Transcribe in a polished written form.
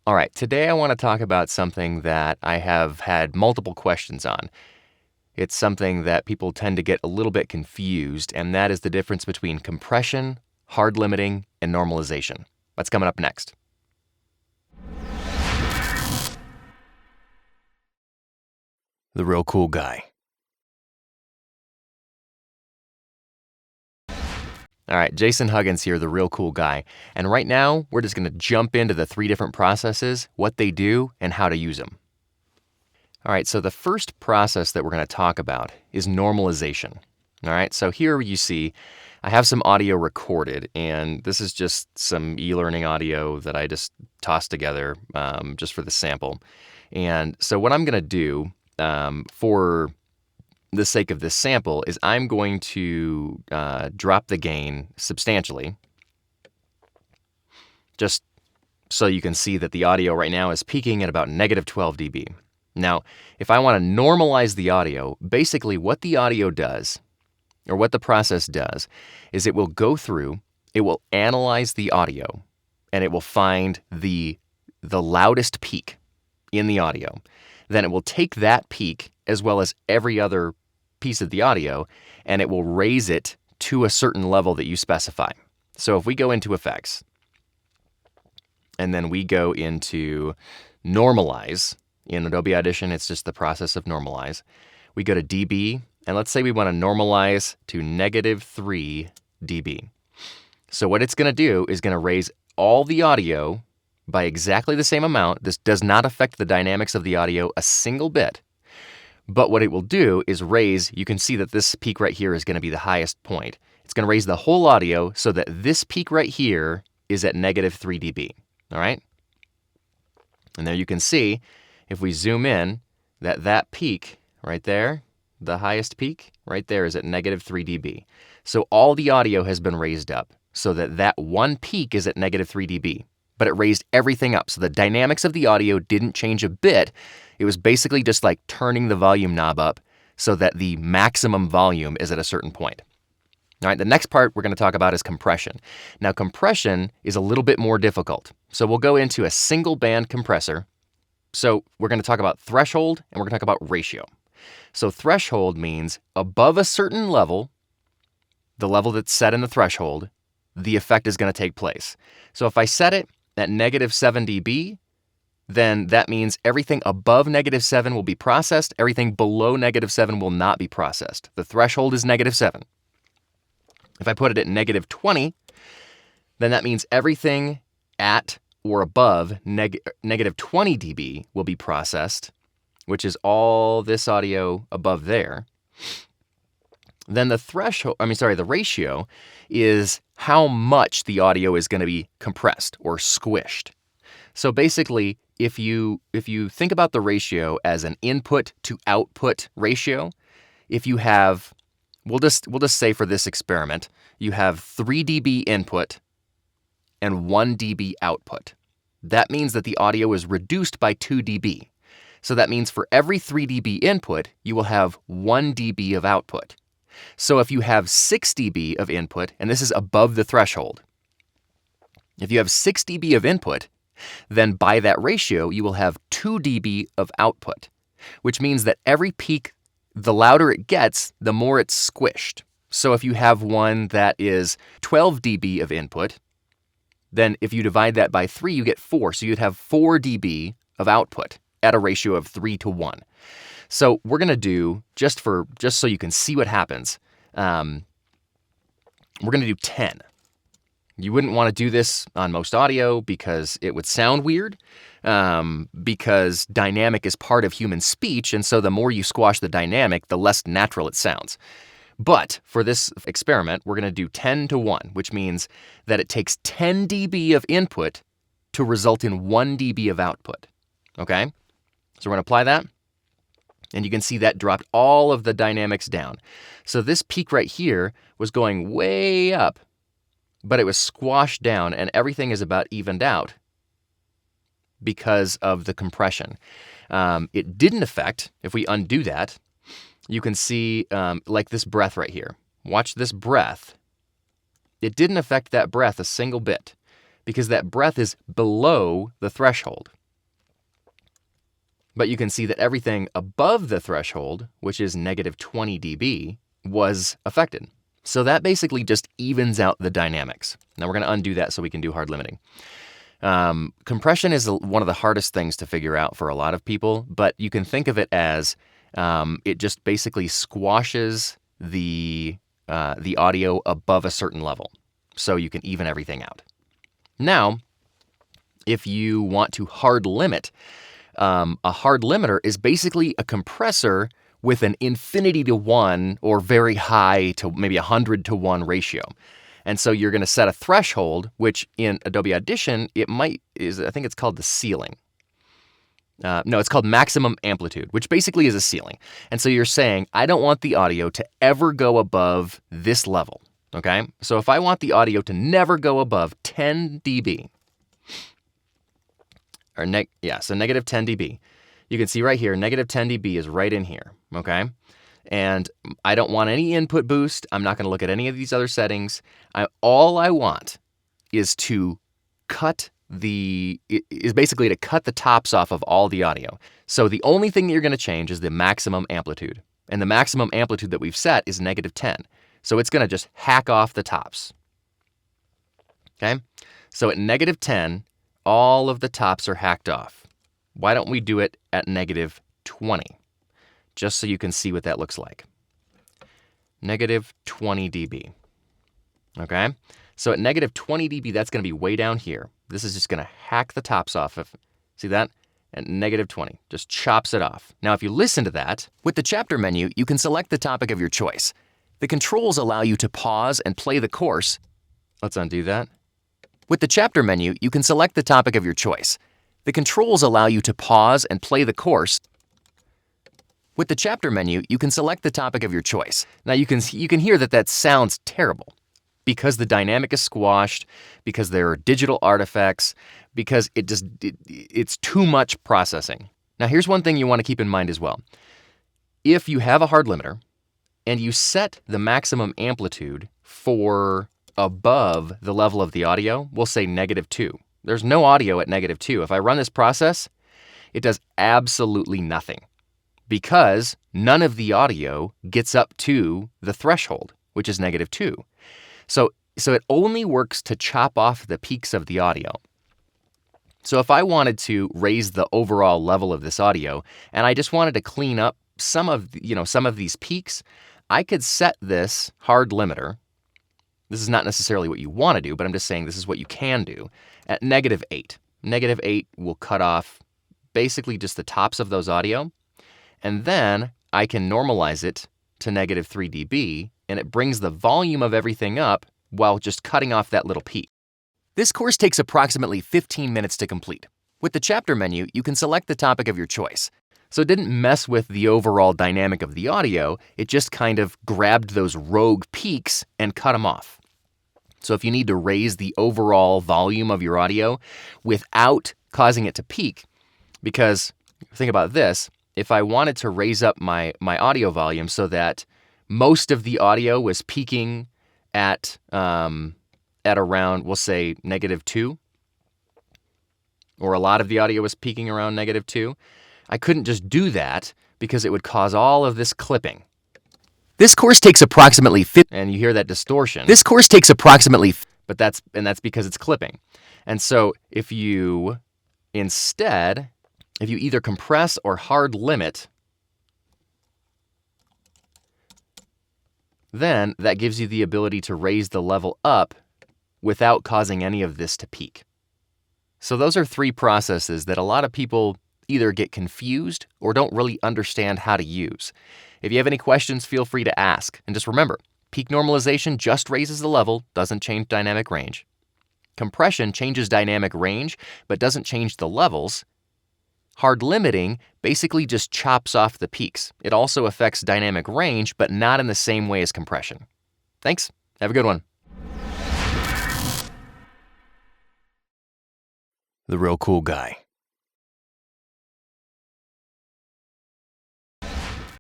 All right, today I want to talk about something that I have had multiple questions on. It's something that people tend to get a little bit confused, and that is the difference between compression, hard limiting, and normalization. That's coming up next. The real cool guy. All right, Jason Huggins here, the real cool guy. And right now, we're just going to jump into the 3 different processes, what they do, and how to use them. All right, so the first process that we're going to talk about is normalization. All right, so here you see I have some audio recorded, and this is just some e-learning audio that I just tossed together just for the sample. And so what I'm going to do for the sake of this sample is I'm going to drop the gain substantially, just so you can see that the audio right now is peaking at about negative 12 dB. Now, if I want to normalize the audio, basically what the audio does, or what the process does, is it will go through, it will analyze the audio, and it will find the loudest peak in the audio. Then it will take that peak, as well as every other piece of the audio, and it will raise it to a certain level that you specify. So if we go into effects, and then we go into normalize, in Adobe Audition, it's just the process of normalize. We go to dB, and let's say we want to normalize to negative 3 dB. So what it's going to do is going to raise all the audio by exactly the same amount. This does not affect the dynamics of the audio a single bit. But what it will do is raise, you can see that this peak right here is going to be the highest point. It's going to raise the whole audio so that this peak right here is at negative 3 dB. All right? And there you can see, if we zoom in, that peak right there, the highest peak right there is at negative 3 dB. So all the audio has been raised up so that one peak is at negative 3 dB. But it raised everything up. So the dynamics of the audio didn't change a bit. It was basically just like turning the volume knob up so that the maximum volume is at a certain point. All right, the next part we're going to talk about is compression. Now, compression is a little bit more difficult. So we'll go into a single band compressor. So we're going to talk about threshold, and we're going to talk about ratio. So threshold means above a certain level, the level that's set in the threshold, the effect is going to take place. So if I set it at negative 7 dB, then that means everything above negative 7 will be processed. Everything below negative 7 will not be processed. The threshold is negative 7. If I put it at negative 20, then that means everything at or above negative 20 dB will be processed, which is all this audio above there. Then the ratio is how much the audio is going to be compressed or squished. So basically, if you think about the ratio as an input to output ratio, if you have, we'll just say for this experiment, you have 3 dB input and 1 dB output. That means that the audio is reduced by 2 dB. So that means for every 3 dB input, you will have 1 dB of output. So if you have 6 dB of input, and this is above the threshold, if you have 6 dB of input, then by that ratio, you will have 2 dB of output, which means that every peak, the louder it gets, the more it's squished. So if you have one that is 12 dB of input, then if you divide that by 3, you get 4. So you'd have 4 dB of output at a ratio of 3 to 1. So we're going to do, just so you can see what happens, we're going to do 10. You wouldn't want to do this on most audio because it would sound weird, because dynamic is part of human speech, and so the more you squash the dynamic, the less natural it sounds. But for this experiment, we're going to do 10 to 1, which means that it takes 10 dB of input to result in 1 dB of output. Okay? So we're going to apply that. And you can see that dropped all of the dynamics down. So this peak right here was going way up, but it was squashed down, and everything is about evened out because of the compression. It didn't affect, if we undo that, you can see like this breath right here. Watch this breath. It didn't affect that breath a single bit because that breath is below the threshold. But you can see that everything above the threshold, which is negative 20 dB, was affected. So that basically just evens out the dynamics. Now we're going to undo that so we can do hard limiting. Compression is one of the hardest things to figure out for a lot of people, but you can think of it as it just basically squashes the audio above a certain level, so you can even everything out. Now, if you want to hard limit, a hard limiter is basically a compressor with an infinity to 1 or very high to maybe 100 to 1 ratio. And so you're going to set a threshold, which in Adobe Audition, I think it's called the ceiling. No, it's called maximum amplitude, which basically is a ceiling. And so you're saying, I don't want the audio to ever go above this level, okay? So if I want the audio to never go above 10 dB, so negative 10 dB. You can see right here, negative 10 dB is right in here, okay? And I don't want any input boost. I'm not going to look at any of these other settings. All I want is to basically to cut the tops off of all the audio. So the only thing that you're going to change is the maximum amplitude. And the maximum amplitude that we've set is negative 10. So it's going to just hack off the tops. Okay? So at negative 10, all of the tops are hacked off. Why don't we do it at negative 20? Just so you can see what that looks like. Negative 20 dB. Okay? So at negative 20 dB, that's going to be way down here. This is just going to hack the tops off of, see that? At negative 20, just chops it off. Now, if you listen to that, with the chapter menu, you can select the topic of your choice. The controls allow you to pause and play the course. Let's undo that. With the chapter menu, you can select the topic of your choice. The controls allow you to pause and play the course. With the chapter menu, you can select the topic of your choice. Now you can hear that sounds terrible because the dynamic is squashed, because there are digital artifacts, because it's too much processing. Now here's one thing you want to keep in mind as well. If you have a hard limiter and you set the maximum amplitude for above the level of the audio, we'll say negative 2. There's no audio at negative 2. If I run this process, it does absolutely nothing because none of the audio gets up to the threshold, which is negative 2. So it only works to chop off the peaks of the audio. So if I wanted to raise the overall level of this audio and I just wanted to clean up some of these peaks, I could set this hard limiter. This is not necessarily what you want to do, but I'm just saying this is what you can do at negative 8. Negative 8 will cut off basically just the tops of those audio. And then I can normalize it to negative 3 dB, and it brings the volume of everything up while just cutting off that little peak. This course takes approximately 15 minutes to complete. With the chapter menu, you can select the topic of your choice. So it didn't mess with the overall dynamic of the audio, it just kind of grabbed those rogue peaks and cut them off. So if you need to raise the overall volume of your audio without causing it to peak, because think about this, if I wanted to raise up my audio volume so that most of the audio was peaking at around, we'll say, negative 2, or a lot of the audio was peaking around negative 2, I couldn't just do that because it would cause all of this clipping. This course takes approximately and you hear that distortion. This course takes approximately but that's because it's clipping. And so if you either compress or hard limit, then that gives you the ability to raise the level up without causing any of this to peak. So those are 3 processes that a lot of people either get confused or don't really understand how to use. If you have any questions, feel free to ask. And just remember, peak normalization just raises the level, doesn't change dynamic range. Compression changes dynamic range, but doesn't change the levels. Hard limiting basically just chops off the peaks. It also affects dynamic range, but not in the same way as compression. Thanks. Have a good one. The Real Cool Guy.